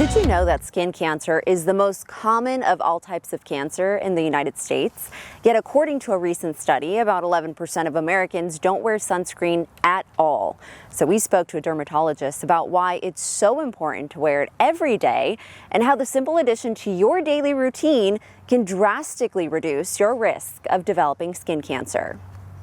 Did you know that skin cancer is the most common of all types of cancer in the United States? Yet according to a recent study, about 11% of Americans don't wear sunscreen at all. So we spoke to a dermatologist about why it's so important to wear it every day and how the simple addition to your daily routine can drastically reduce your risk of developing skin cancer.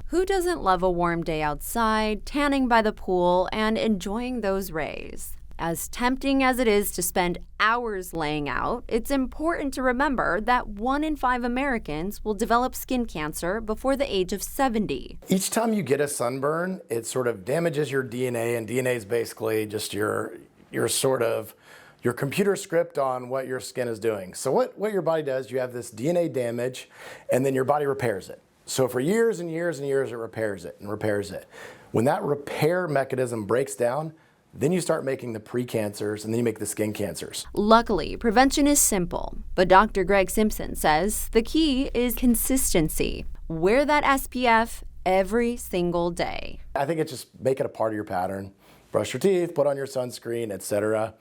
Who doesn't love a warm day outside, tanning by the pool, and enjoying those rays? As tempting as it is to spend hours laying out, it's important to remember that 1 in 5 Americans will develop skin cancer before the age of 70. Each time you get a sunburn, it sort of damages your DNA, and DNA is basically just your computer script on what your skin is doing. So what your body does, you have this DNA damage, and then your body repairs it. So for years and years and years, it repairs it and repairs it. When that repair mechanism breaks down, then you start making the precancers, and then you make the skin cancers. Luckily, prevention is simple, but Dr. Greg Simpson says the key is consistency. Wear that SPF every single day. I think it's just make it a part of your pattern. Brush your teeth, put on your sunscreen, etc.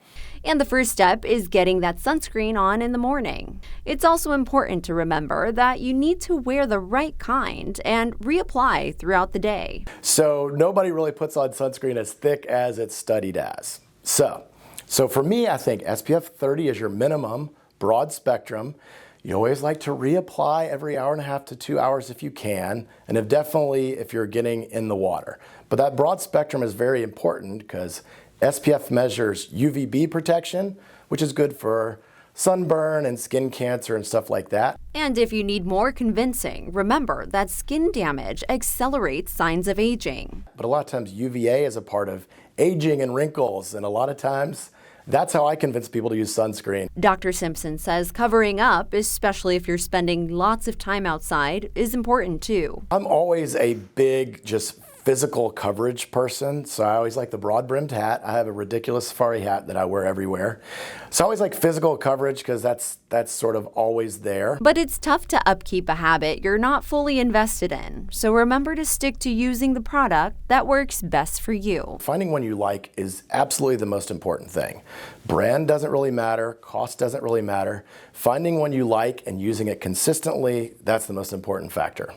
And the first step is getting that sunscreen on in the morning. It's also important to remember that you need to wear the right kind and reapply throughout the day. So nobody really puts on sunscreen as thick as it's studied as. So for me, I think SPF 30 is your minimum, broad spectrum. You always like to reapply every hour and a half to 2 hours if you can, and if you're getting in the water. But that broad spectrum is very important because SPF measures UVB protection, which is good for sunburn and skin cancer and stuff like that. And if you need more convincing, remember that skin damage accelerates signs of aging. But a lot of times UVA is a part of aging and wrinkles, and a lot of times that's how I convince people to use sunscreen. Dr. Simpson says covering up, especially if you're spending lots of time outside, is important too. I'm always a big, just physical coverage person, so I always like the broad-brimmed hat. I have a ridiculous safari hat that I wear everywhere. So I always like physical coverage because that's sort of always there. But it's tough to upkeep a habit you're not fully invested in. So remember to stick to using the product that works best for you. Finding one you like is absolutely the most important thing. Brand doesn't really matter, cost doesn't really matter. Finding one you like and using it consistently, that's the most important factor.